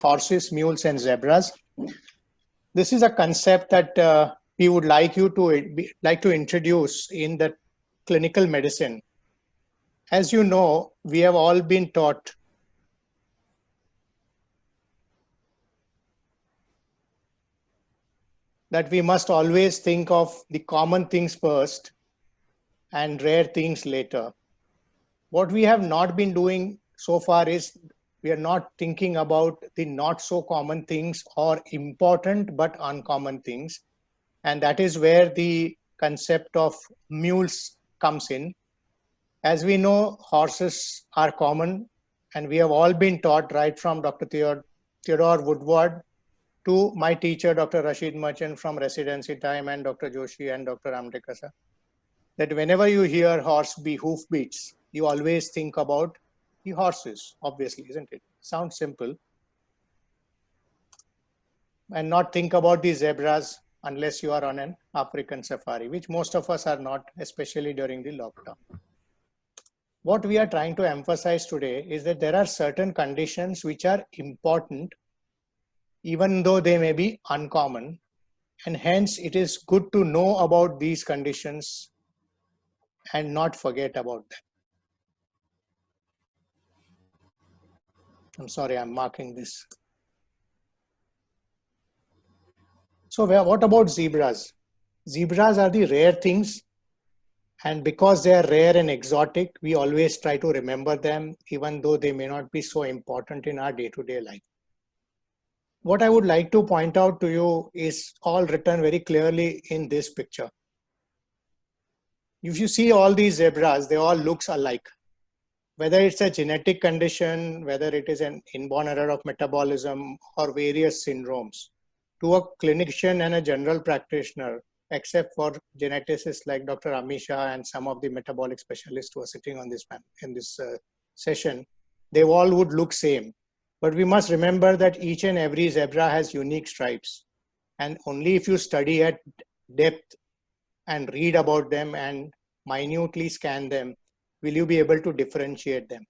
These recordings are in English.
horses, mules, and zebras. This is a concept that we would like to introduce in the clinical medicine. As you know, we have all been taught that we must always think of the common things first and rare things later. What we have not been doing so far is we are not thinking about the not so common things or important but uncommon things. And that is where the concept of mules comes in. As we know, horses are common, and we have all been taught right from Dr. Theodore Woodward to my teacher, Dr. Rashid Merchant from residency time, and Dr. Joshi and Dr. Amdekar sir, that whenever you hear hoofbeats, you always think about the horses, obviously, isn't it? Sounds simple. And not think about the zebras unless you are on an African safari, which most of us are not, especially during the lockdown. What we are trying to emphasize today is that there are certain conditions which are important, even though they may be uncommon, and hence it is good to know about these conditions and not forget about them. I'm sorry, I'm marking this. So what about zebras? Zebras are the rare things, and because they are rare and exotic, we always try to remember them, even though they may not be so important in our day-to-day life. What I would like to point out to you is all written very clearly in this picture. If you see all these zebras, they all look alike. Whether it's a genetic condition, whether it is an inborn error of metabolism or various syndromes, to a clinician and a general practitioner, except for geneticists like Dr. Amisha and some of the metabolic specialists who are sitting on this session, they all would look same. But we must remember that each and every zebra has unique stripes. And only if you study at depth and read about them and minutely scan them, will you be able to differentiate them.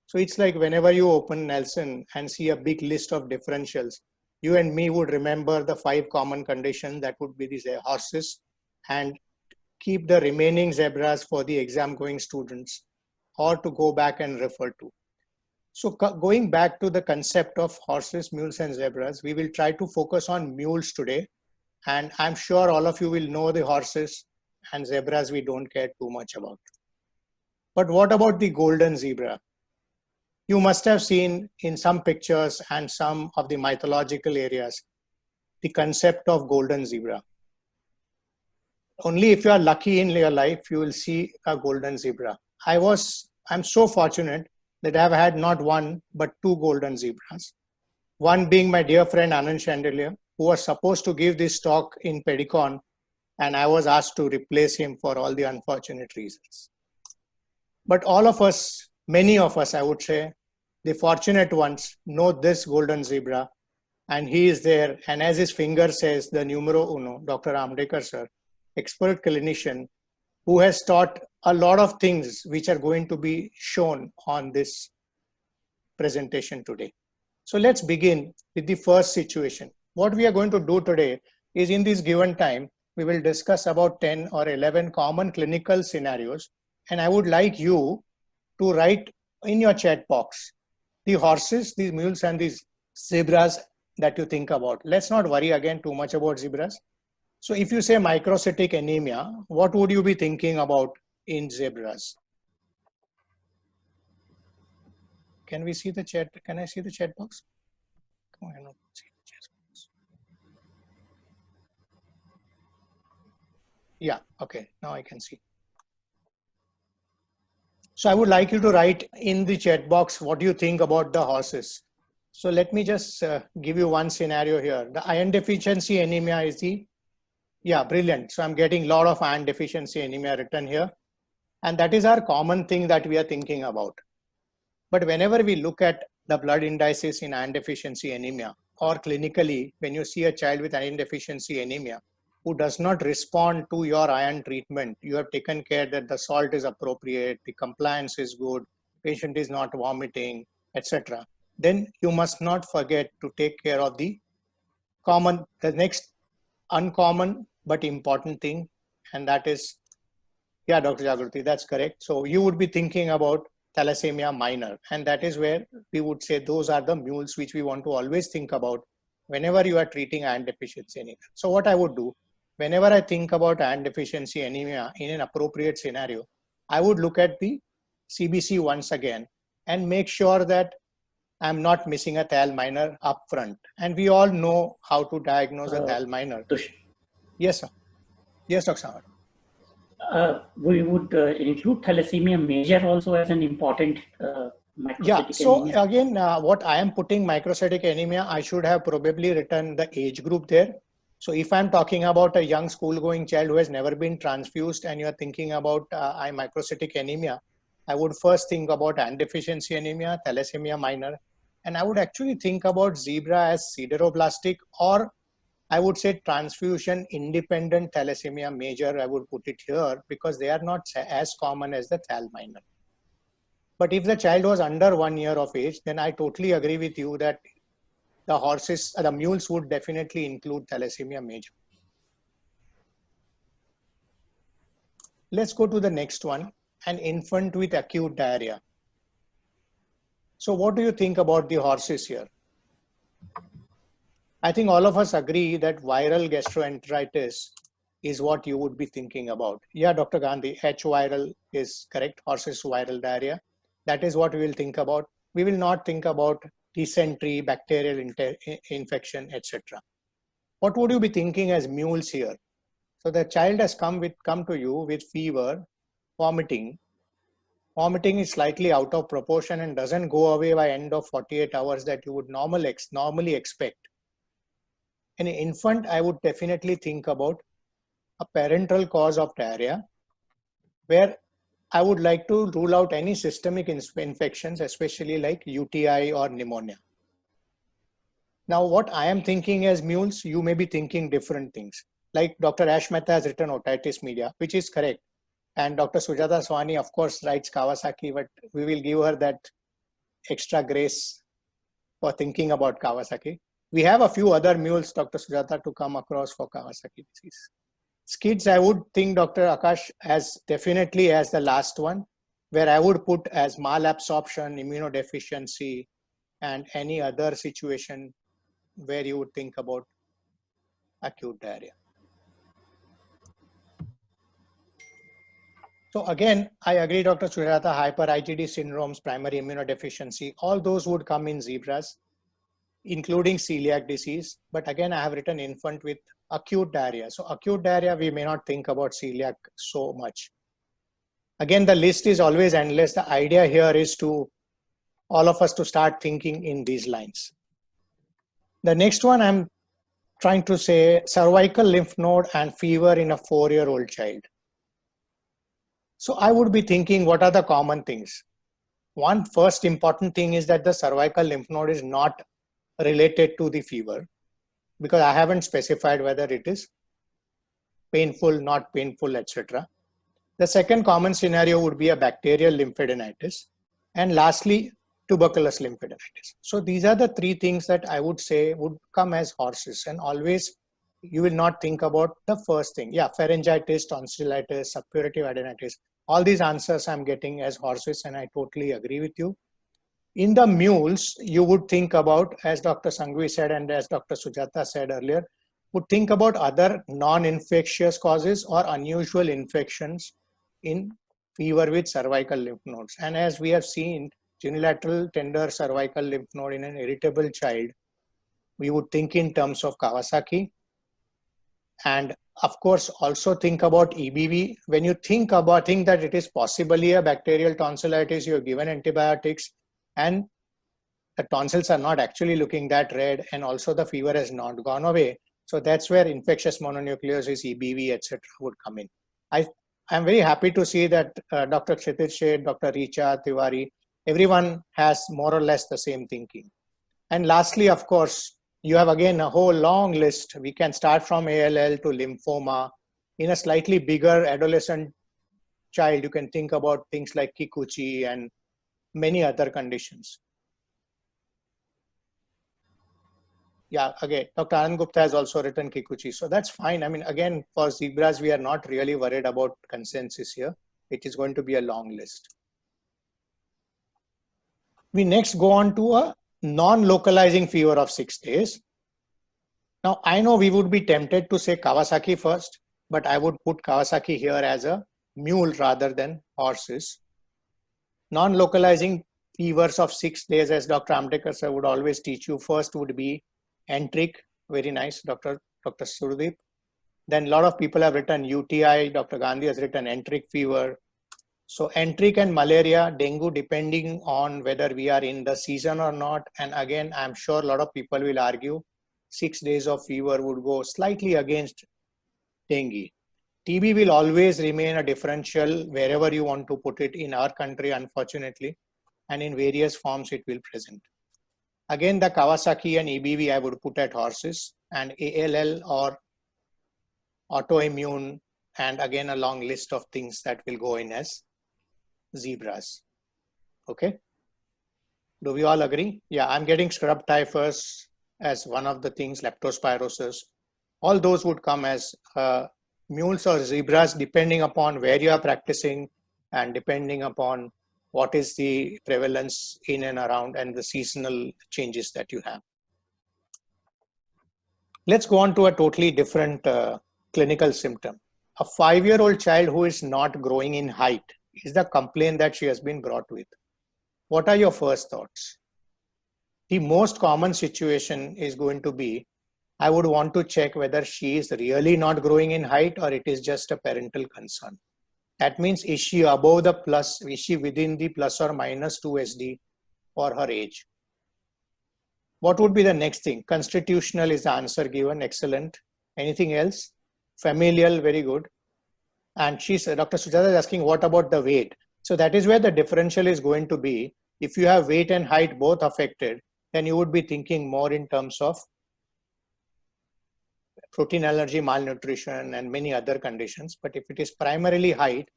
So it's like whenever you open Nelson and see a big list of differentials, you and me would remember the 5 common conditions that would be these horses and keep the remaining zebras for the exam going students or to go back and refer to. So going back to the concept of horses, mules, and zebras, we will try to focus on mules today. And I'm sure all of you will know the horses, and zebras we don't care too much about. But what about the golden zebra? You must have seen in some pictures and some of the mythological areas, the concept of golden zebra. Only if you are lucky in your life, you will see a golden zebra. I'm so fortunate that I've had not one, but 2 golden zebras. One being my dear friend Anand Chandelier, who was supposed to give this talk in Pedicon, and I was asked to replace him for all the unfortunate reasons. But all of us, many of us, I would say, the fortunate ones know this golden zebra, and he is there. And as his finger says, the numero uno, Dr. Amdekar sir, expert clinician, who has taught a lot of things which are going to be shown on this presentation today. So let's begin with the first situation. What we are going to do today is, in this given time, we will discuss about 10 or 11 common clinical scenarios. And I would like you to write in your chat box the horses, these mules, and these zebras that you think about. Let's not worry again too much about zebras. So if you say microcytic anemia, what would you be thinking about in zebras? Can we see the chat? Can I see the chat box? Come on, I don't see the chat box. Yeah, okay, now I can see. So I would like you to write in the chat box what you think about the horses. So let me just give you one scenario here. The iron deficiency anemia is the, yeah, brilliant. So I'm getting a lot of iron deficiency anemia written here. And that is our common thing that we are thinking about. But whenever we look at the blood indices in iron deficiency anemia, or clinically, when you see a child with iron deficiency anemia who does not respond to your iron treatment, you have taken care that the salt is appropriate, the compliance is good, patient is not vomiting, etc. then you must not forget to take care of the next uncommon but important thing, and that is, yeah, Dr. Jagruti, that's correct. So you would be thinking about thalassemia minor, and that is where we would say those are the mules which we want to always think about whenever you are treating iron deficiency anemia. So what I would do, whenever I think about iron deficiency anemia in an appropriate scenario, I would look at the CBC once again and make sure that I'm not missing a thal minor up front. And we all know how to diagnose a thal minor. Yes, sir. Yes, Dr. Samar. We would include thalassemia major also as an important microcytic anemia. So again, what I am putting microcytic anemia, I should have probably written the age group there. So if I'm talking about a young school-going child who has never been transfused and you're thinking about microcytic anemia, I would first think about iron deficiency anemia, thalassemia minor, and I would actually think about zebra as sideroblastic, or I would say transfusion independent thalassemia major. I would put it here because they are not as common as the thal minor. But if the child was under 1 year of age, then I totally agree with you that the mules would definitely include thalassemia major. Let's go to the next one, an infant with acute diarrhea. So what do you think about the horses here? I think all of us agree that viral gastroenteritis is what you would be thinking about. Yeah, Dr. Gandhi, H viral is correct, horses viral diarrhea. That is what we will think about. We will not think about dysentery, bacterial infection, etc. What would you be thinking as mules here? So the child has come to you with fever, vomiting. Vomiting is slightly out of proportion and doesn't go away by end of 48 hours that you would normally expect. In an infant, I would definitely think about a parental cause of diarrhea, where I would like to rule out any systemic infections, especially like UTI or pneumonia. Now, what I am thinking as mules, you may be thinking different things. Like Dr. Ash Mehta has written otitis media, which is correct. And Dr. Sujata Swani, of course, writes Kawasaki, but we will give her that extra grace for thinking about Kawasaki. We have a few other mules, Dr. Sujata, to come across for Kawasaki disease. Skids, I would think Dr. Akash as definitely as the last one, where I would put as malabsorption, immunodeficiency, and any other situation where you would think about acute diarrhea. So again, I agree, Dr. Sujata, hyper IgD syndromes, primary immunodeficiency, all those would come in zebras, including celiac disease. But again, I have written infant with acute diarrhea. So acute diarrhea, we may not think about celiac so much. Again, the list is always endless. The idea here is to all of us to start thinking in these lines. The next one I'm trying to say, cervical lymph node and fever in a 4-year-old child. So I would be thinking, what are the common things? One first important thing is that the cervical lymph node is not related to the fever, because I haven't specified whether it is painful, not painful, etc. The second common scenario would be a bacterial lymphadenitis. And lastly, tuberculous lymphadenitis. So these are the three things that I would say would come as horses, and always you will not think about the first thing. Yeah, pharyngitis, tonsillitis, suppurative adenitis. All these answers I'm getting as horses, and I totally agree with you. In the mules, you would think about, as Dr. Sanghvi said and as Dr. Sujata said earlier, would think about other non-infectious causes or unusual infections in fever with cervical lymph nodes. And as we have seen, unilateral tender cervical lymph node in an irritable child, we would think in terms of Kawasaki. And of course, also think about EBV. When you think that it is possibly a bacterial tonsillitis, you are given antibiotics, and the tonsils are not actually looking that red, and also the fever has not gone away. So that's where infectious mononucleosis, EBV, etc. would come in. I'm very happy to see that Dr. Kshitij Sheth, Dr. Richa Tiwari, everyone has more or less the same thinking. And lastly, of course, you have again a whole long list. We can start from ALL to lymphoma. In a slightly bigger adolescent child, you can think about things like Kikuchi and many other conditions. Yeah, again, Dr. Anand Gupta has also written Kikuchi. So that's fine. I mean, again, for zebras, we are not really worried about consensus here. It is going to be a long list. We next go on to a non-localizing fever of 6 days. Now, I know we would be tempted to say Kawasaki first, but I would put Kawasaki here as a mule rather than horses. Non-localizing fevers of 6 days, as Dr. Amtekar sir would always teach you, first would be enteric, very nice, Dr. Surdeep. Then a lot of people have written UTI, Dr. Gandhi has written enteric fever. So enteric and malaria, dengue, depending on whether we are in the season or not. And again, I'm sure a lot of people will argue 6 days of fever would go slightly against dengue. TB will always remain a differential wherever you want to put it in our country, unfortunately, and in various forms it will present. Again, the Kawasaki and EBV I would put at horses, and ALL or autoimmune, and again a long list of things that will go in as zebras. Okay, do we all agree? Yeah, I'm getting scrub typhus as one of the things, leptospirosis. All those would come as mules or zebras, depending upon where you are practicing and depending upon what is the prevalence in and around and the seasonal changes that you have. Let's go on to a totally different clinical symptom. A 5-year-old child who is not growing in height is the complaint that she has been brought with. What are your first thoughts? The most common situation is going to be, I would want to check whether she is really not growing in height or it is just a parental concern. That means, is she above the plus, is she within the plus or minus 2 SD for her age? What would be the next thing? Constitutional is the answer given, excellent. Anything else? Familial, very good. And Dr. Sujata is asking, what about the weight? So that is where the differential is going to be. If you have weight and height both affected, then you would be thinking more in terms of protein allergy, malnutrition, and many other conditions. But if it is primarily height,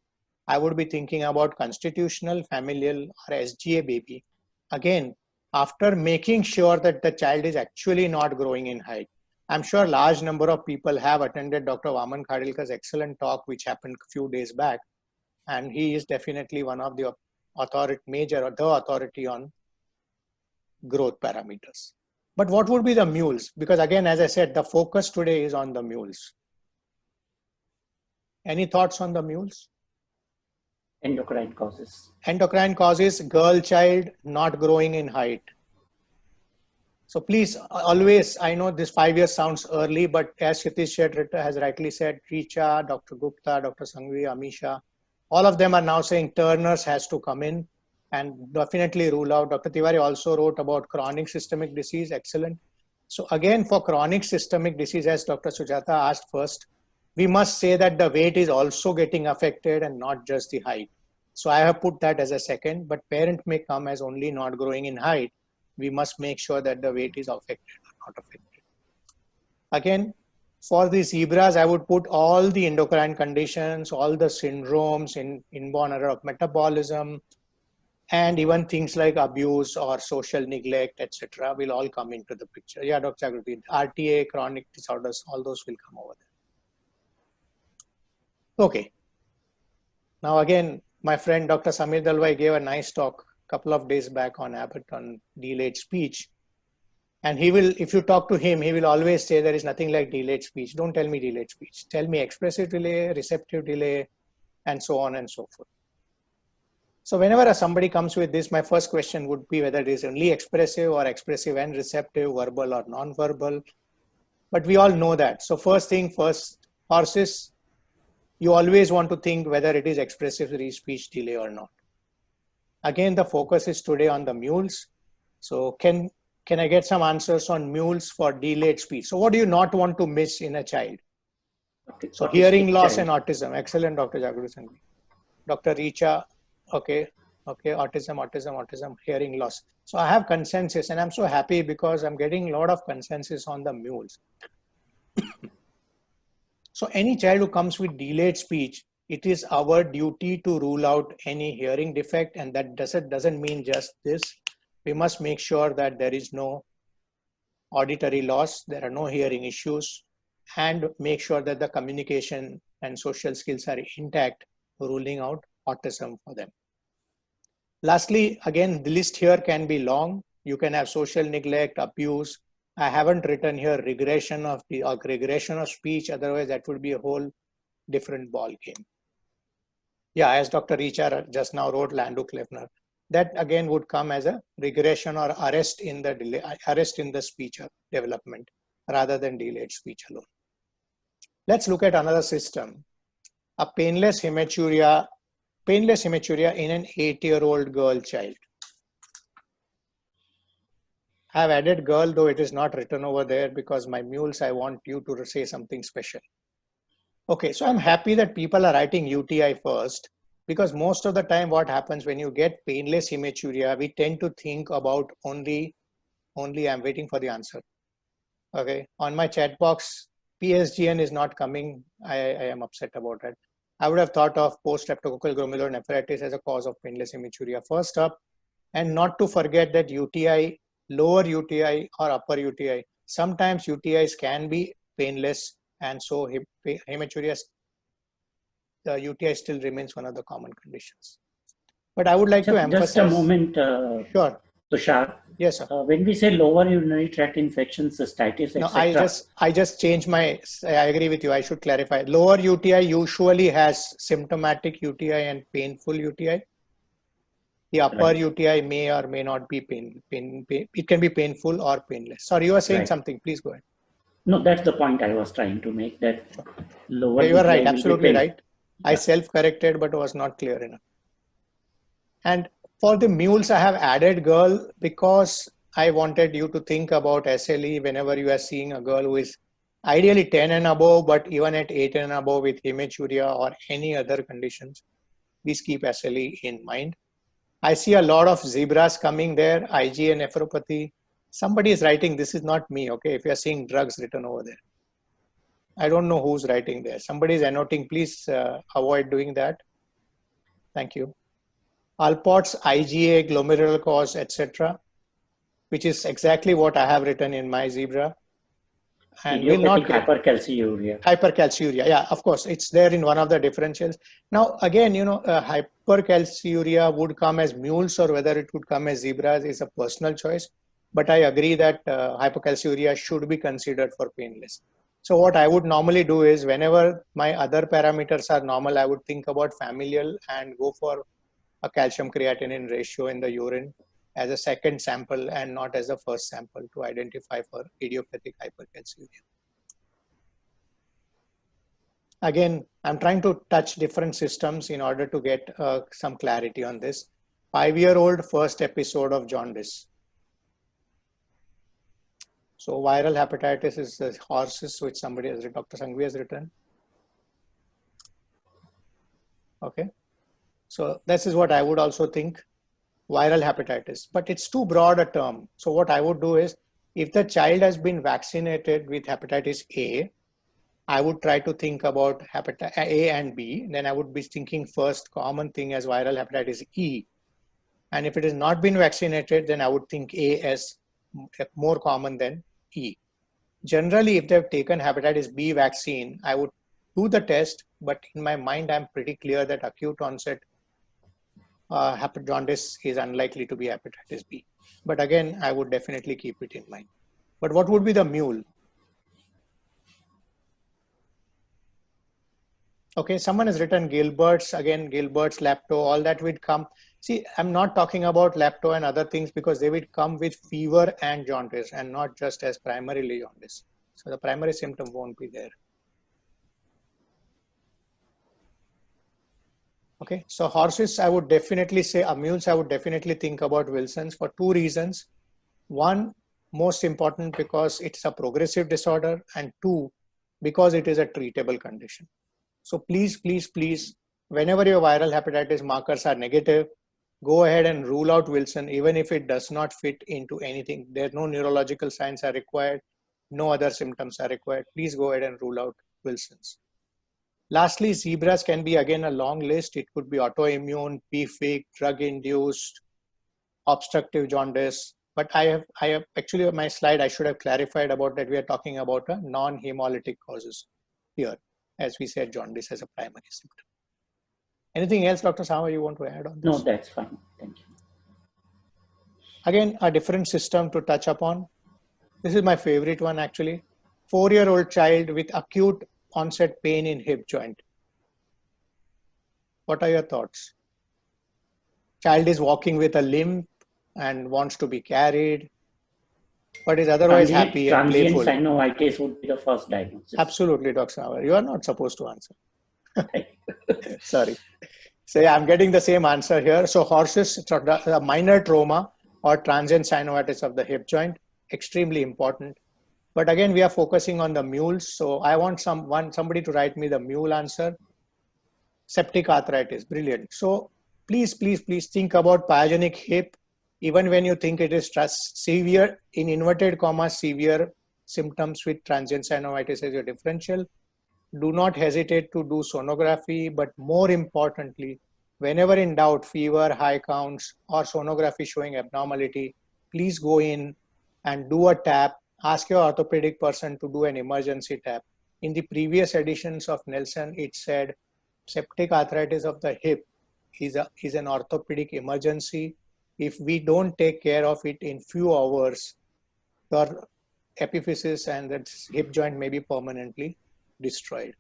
I would be thinking about constitutional, familial, or SGA baby. Again, after making sure that the child is actually not growing in height. I'm sure large number of people have attended Dr. Vaman Khadilkar's excellent talk, which happened a few days back. And he is definitely one of the authority on growth parameters. But what would be the mules? Because again, as I said, the focus today is on the mules. Any thoughts on the mules? Endocrine causes. Endocrine causes, girl child not growing in height. So please, always, I know this 5 years sounds early, but as Kshitiz Sheth has rightly said, Richa, Dr. Gupta, Dr. Sanghvi, Amisha, all of them are now saying Turner's has to come in and definitely rule out. Dr. Tiwari also wrote about chronic systemic disease, excellent. So again, for chronic systemic disease, as Dr. Sujata asked first, we must say that the weight is also getting affected and not just the height. So I have put that as a second, but parent may come as only not growing in height. We must make sure that the weight is affected or not affected. Again, for the zebras, I would put all the endocrine conditions, all the syndromes, inborn error of metabolism, and even things like abuse or social neglect, etc., will all come into the picture. Yeah, Dr. Jagruti, RTA, chronic disorders, all those will come over there. Okay. Now again, my friend Dr. Samir Dalwai gave a nice talk a couple of days back on Abbott on delayed speech. And he will, if you talk to him, he will always say there is nothing like delayed speech. Don't tell me delayed speech. Tell me expressive delay, receptive delay, and so on and so forth. So whenever somebody comes with this, my first question would be whether it is only expressive or expressive and receptive, verbal or non-verbal. But we all know that. So first thing first, horses, you always want to think whether it is expressive speech delay or not. Again, the focus is today on the mules. So can I get some answers on mules for delayed speech? So what do you not want to miss in a child? So hearing loss and autism. Excellent, Dr. Jagruti Sanghvi. Dr. Richa, okay, autism, hearing loss. So I have consensus and I'm so happy because I'm getting a lot of consensus on the mules. So any child who comes with delayed speech, it is our duty to rule out any hearing defect, and that doesn't mean just this. We must make sure that there is no auditory loss, there are no hearing issues, and make sure that the communication and social skills are intact, ruling out autism for them. Lastly, again, the list here can be long. You can have social neglect, abuse. I haven't written here regression of speech. Otherwise, that would be a whole different ball game. Yeah, as Dr. Richa just now wrote, Landau-Kleffner, that again would come as a regression or arrest in the speech development rather than delayed speech alone. Let's look at another system, a painless hematuria in an 8-year-old girl child. I have added girl, though it is not written over there because my mules, I want you to say something special. Okay, so I'm happy that people are writing UTI first, because most of the time what happens when you get painless hematuria, we tend to think about only I'm waiting for the answer. Okay, on my chat box, PSGN is not coming. I am upset about it. I would have thought of post-streptococcal glomerulonephritis as a cause of painless hematuria first up, and not to forget that UTI, lower UTI or upper UTI, sometimes UTIs can be painless, and so hematuria, the UTI still remains one of the common conditions. But I would like to emphasize. Just a moment. Sure. Tushar. Yes, sir. When we say lower urinary tract infections, cystitis, no, etc. I just changed my. I agree with you. I should clarify. Lower UTI usually has symptomatic UTI and painful UTI. The upper right. UTI may or may not be it can be painful or painless. Sorry, you were saying right. something. Please go ahead. No, that's the point I was trying to make. That lower. Yeah, you are right. Absolutely right. Yeah. I self-corrected, but was not clear enough. And for the mules, I have added girl because I wanted you to think about SLE whenever you are seeing a girl who is ideally 10 and above, but even at 8 and above with hematuria or any other conditions, please keep SLE in mind. I see a lot of zebras coming there, IgA nephropathy. Somebody is writing, this is not me, okay? If you are seeing drugs written over there. I don't know who's writing there. Somebody is annotating, please avoid doing that. Thank you. Alport's IgA, glomerular cause, etc., which is exactly what I have written in my zebra. And will not hypercalciuria. Hypercalciuria, yeah, of course, it's there in one of the differentials. Now, again, you know, hypercalciuria would come as mules or whether it would come as zebras is a personal choice. But I agree that hypercalciuria should be considered for painless. So what I would normally do is whenever my other parameters are normal, I would think about familial and go for a calcium creatinine ratio in the urine as a second sample and not as a first sample to identify for idiopathic hypercalciuria. Again, I'm trying to touch different systems in order to get some clarity on this. 5-year-old first episode of jaundice. So viral hepatitis is the horses, which somebody has written, Dr. Sanghvi has written. Okay. So this is what I would also think, viral hepatitis, but it's too broad a term. So what I would do is, if the child has been vaccinated with hepatitis A, I would try to think about hepatitis A and B. Then I would be thinking first common thing as viral hepatitis E. And if it has not been vaccinated, then I would think A as more common than E. Generally, if they've taken hepatitis B vaccine, I would do the test, but in my mind, I'm pretty clear that acute onset jaundice is unlikely to be hepatitis B. But again, I would definitely keep it in mind. But what would be the mule? Okay, someone has written Gilbert's, again, Gilbert's, lepto, all that would come. See, I'm not talking about lepto and other things because they would come with fever and jaundice and not just as primarily jaundice. So the primary symptom won't be there. Okay, so horses, I would definitely say, mules, I would definitely think about Wilson's for 2 reasons. 1, most important because it's a progressive disorder, and 2, because it is a treatable condition. So please, please, please, whenever your viral hepatitis markers are negative, go ahead and rule out Wilson, even if it does not fit into anything. There are no neurological signs are required, no other symptoms are required. Please go ahead and rule out Wilson's. Lastly, zebras can be again a long list. It could be autoimmune, PFIC, drug-induced, obstructive jaundice, But I have actually on my slide, I should have clarified about that we are talking about a non-hemolytic causes here. As we said, jaundice as a primary symptom. Anything else, Dr. Sama, you want to add on this? No, that's fine. Thank you. Again, a different system to touch upon. This is my favorite one actually. 4-year-old child with acute onset pain in hip joint. What are your thoughts? Child is walking with a limp and wants to be carried, but is otherwise happy and playful. Transient synovitis would be the first diagnosis. Absolutely, Dr. Savar. You are not supposed to answer. Sorry. So yeah, I'm getting the same answer here. So horses, a minor trauma or transient synovitis of the hip joint, extremely important. But again, we are focusing on the mules. So I want somebody to write me the mule answer. Septic arthritis, brilliant. So please think about pyogenic hip. Even when you think it is severe, in inverted commas, severe symptoms with transient synovitis as your differential, do not hesitate to do sonography. But more importantly, whenever in doubt, fever, high counts, or sonography showing abnormality, please go in and do a tap. Ask your orthopedic person to do an emergency tap. In the previous editions of Nelson, it said septic arthritis of the hip is an orthopedic emergency. If we don't take care of it in few hours, your epiphysis and the hip joint may be permanently destroyed.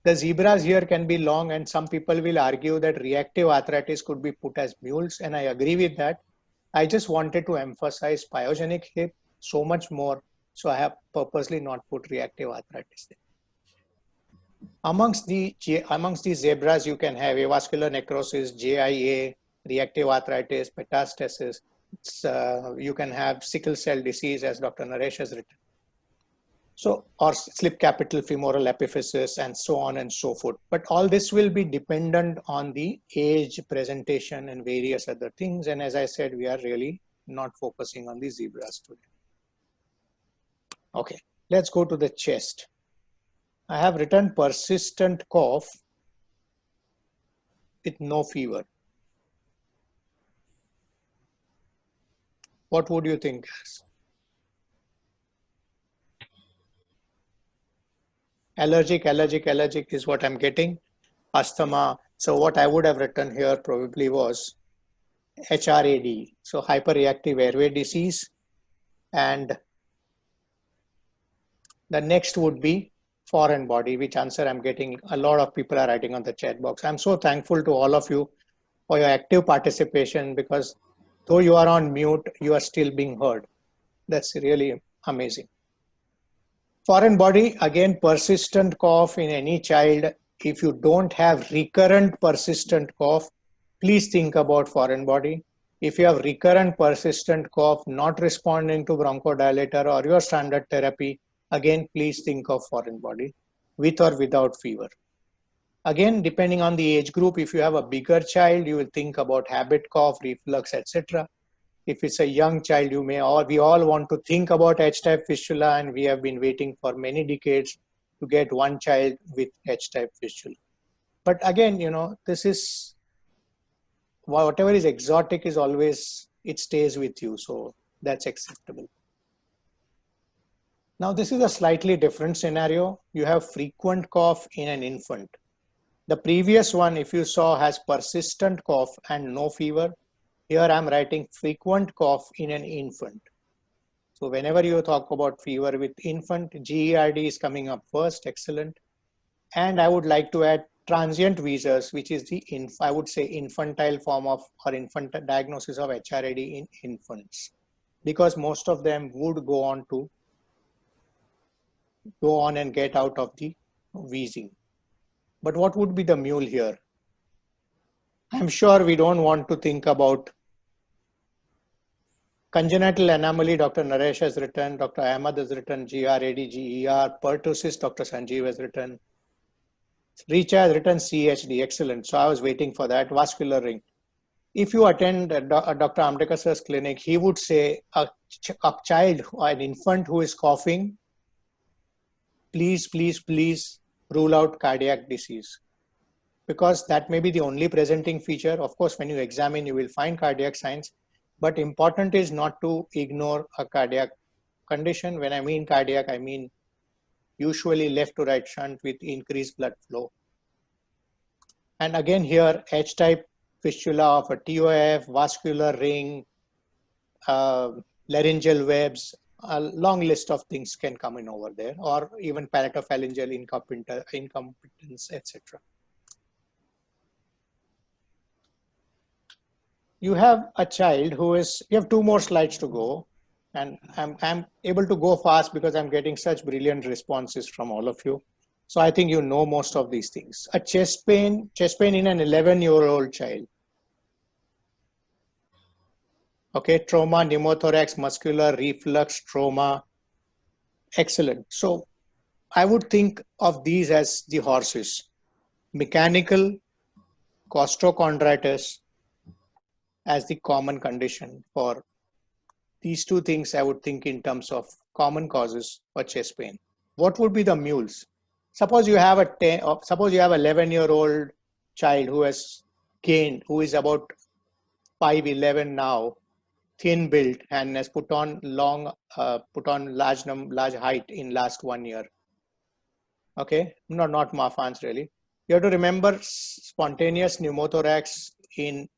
The zebras here can be long, and some people will argue that reactive arthritis could be put as mules, and I agree with that. I just wanted to emphasize pyogenic hip so much more, so I have purposely not put reactive arthritis there. Amongst the zebras, you can have avascular necrosis, JIA, reactive arthritis, metastasis. You can have sickle cell disease, as Dr. Naresh has written. So, or slip capital femoral epiphysis, and so on and so forth. But all this will be dependent on the age, presentation, and various other things. And as I said, we are really not focusing on the zebras today. Okay, let's go to the chest. I have written persistent cough with no fever. What would you think? Allergic is what I'm getting. Asthma. So what I would have written here probably was HRAD. So hyperreactive airway disease. And the next would be foreign body, which answer I'm getting. A lot of people are writing on the chat box. I'm so thankful to all of you for your active participation, because though you are on mute, you are still being heard. That's really amazing. Foreign body, again, persistent cough in any child. If you don't have recurrent persistent cough, please think about foreign body. If you have recurrent persistent cough, not responding to bronchodilator or your standard therapy, again, please think of foreign body with or without fever. Again, depending on the age group, if you have a bigger child, you will think about habit cough, reflux, etc. If it's a young child, we all want to think about H-type fistula, and we have been waiting for many decades to get one child with H-type fistula. But again, this is, whatever is exotic is always, it stays with you. So that's acceptable. Now, this is a slightly different scenario. You have frequent cough in an infant. The previous one, if you saw, has persistent cough and no fever. Here I'm writing frequent cough in an infant. So whenever you talk about fever with infant, GERD is coming up first, excellent. And I would like to add transient wheezers, which is the, I would say, infantile form of, or infant diagnosis of HRAD in infants. Because most of them would go on and get out of the wheezing. But what would be the mule here? I'm sure we don't want to think about congenital anomaly. Dr. Naresh has written, Dr. Ahmad has written, GRAD, GER, pertussis, Dr. Sanjeev has written, Richa has written CHD, excellent. So I was waiting for that. Vascular ring. If you attend Dr. Amdekas's clinic, he would say a child, an infant who is coughing, please rule out cardiac disease, because that may be the only presenting feature. Of course, when you examine, you will find cardiac signs, But important is not to ignore a cardiac condition. When I mean cardiac, I mean usually left to right shunt with increased blood flow. And again here, H-type fistula of a TOF, vascular ring, laryngeal webs, a long list of things can come in over there, or even palatopharyngeal incompetence, etc. You have a child who is, you have 2 more slides to go, and I'm able to go fast because I'm getting such brilliant responses from all of you. So I think you know most of these things. A chest pain in an 11-year-old child. Okay, trauma, pneumothorax, muscular reflux trauma. Excellent. So I would think of these as the horses. Mechanical costochondritis as the common condition for these 2 things. I would think in terms of common causes for chest pain. What would be the mules? Suppose you have a 11-year-old child who has gained, who is about 5'11" now, thin built, and has put on large height in last 1 year. Okay, no, not Marfan's really. You have to remember spontaneous pneumothorax in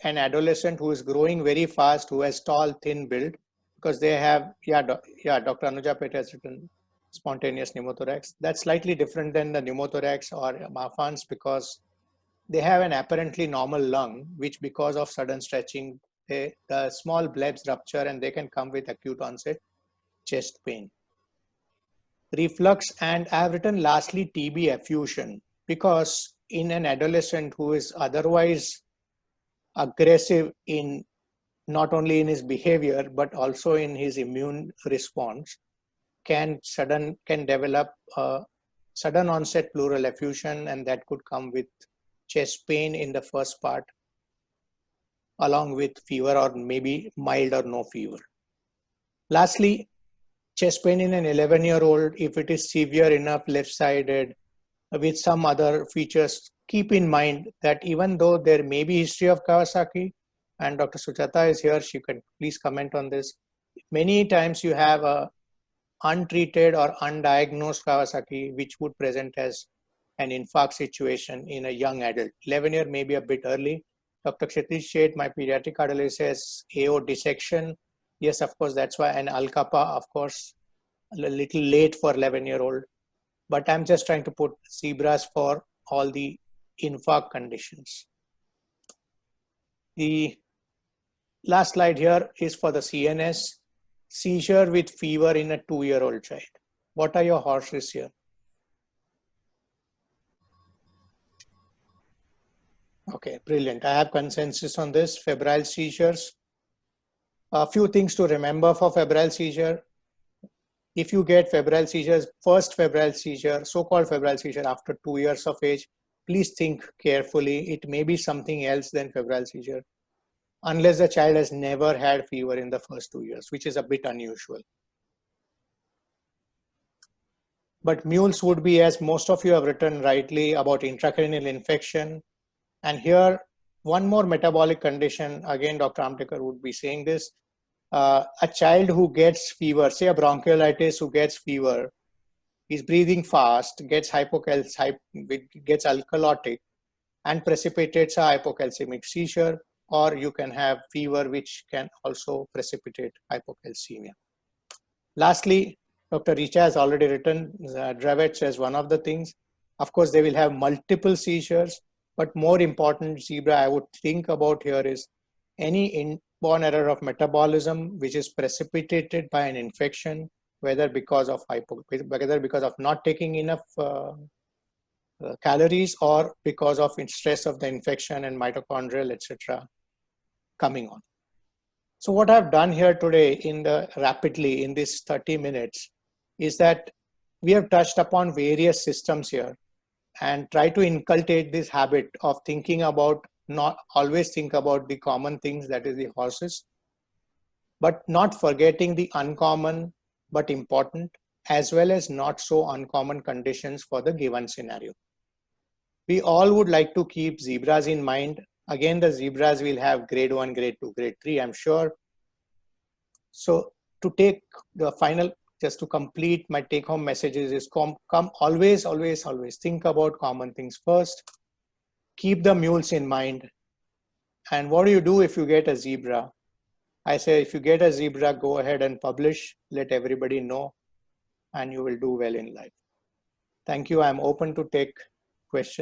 an adolescent who is growing very fast, who has tall, thin build, because they have, Dr. Anuja Pete has written spontaneous pneumothorax. That's slightly different than the pneumothorax or Marfan's because they have an apparently normal lung, which because of sudden stretching, the small blebs rupture and they can come with acute onset chest pain. Reflux, and I have written lastly TB effusion, because in an adolescent who is otherwise aggressive in not only in his behavior but also in his immune response, can develop a sudden onset pleural effusion, and that could come with chest pain in the first part along with fever or maybe mild or no fever. Lastly, chest pain in an 11-year-old, if it is severe enough, left-sided, with some other features, keep in mind that even though there may be history of Kawasaki, and Dr. Suchata is here, she can please comment on this, many times you have a untreated or undiagnosed Kawasaki, which would present as an infarct situation in a young adult. 11-year may be a bit early. Dr. Kshitij Sheth, my pediatric cardiologist, says AO dissection. Yes, of course, that's why, and Al-Kappa, of course, a little late for 11-year-old. But I'm just trying to put zebras for all the infarct conditions. The last slide here is for the CNS. Seizure with fever in a 2-year-old child. What are your horses here? Okay, brilliant. I have consensus on this. Febrile seizures. A few things to remember for febrile seizure. If you get febrile seizures, first febrile seizure, so-called febrile seizure after 2 years of age, please think carefully. It may be something else than febrile seizure, unless the child has never had fever in the first 2 years, which is a bit unusual. But mules would be, as most of you have written rightly, about intracranial infection. And here, one more metabolic condition, again, Dr. Amtekar would be saying this, a child who gets fever, say a bronchiolitis who gets fever, is breathing fast, gets gets alkalotic and precipitates a hypocalcemic seizure, or you can have fever which can also precipitate hypocalcemia. Lastly, Dr. Richa has already written Dravet as one of the things. Of course, they will have multiple seizures, but more important, zebra, I would think about here is any inborn error of metabolism which is precipitated by an infection, whether because of not taking enough calories or because of stress of the infection and mitochondrial, etc., coming on. So what I've done here today rapidly in this 30 minutes is that we have touched upon various systems here and try to inculcate this habit of thinking about, not always think about the common things, that is the horses, but not forgetting the uncommon but important as well as not so uncommon conditions for the given scenario. We all would like to keep zebras in mind, Again, the zebras will have grade 1, grade 2, grade 3, I'm sure. So to take the final, just to complete my take home messages is come always, always, always think about common things first. Keep the mules in mind. And what do you do if you get a zebra? I say, if you get a zebra, go ahead and publish, let everybody know, and you will do well in life. Thank you. I'm open to take questions.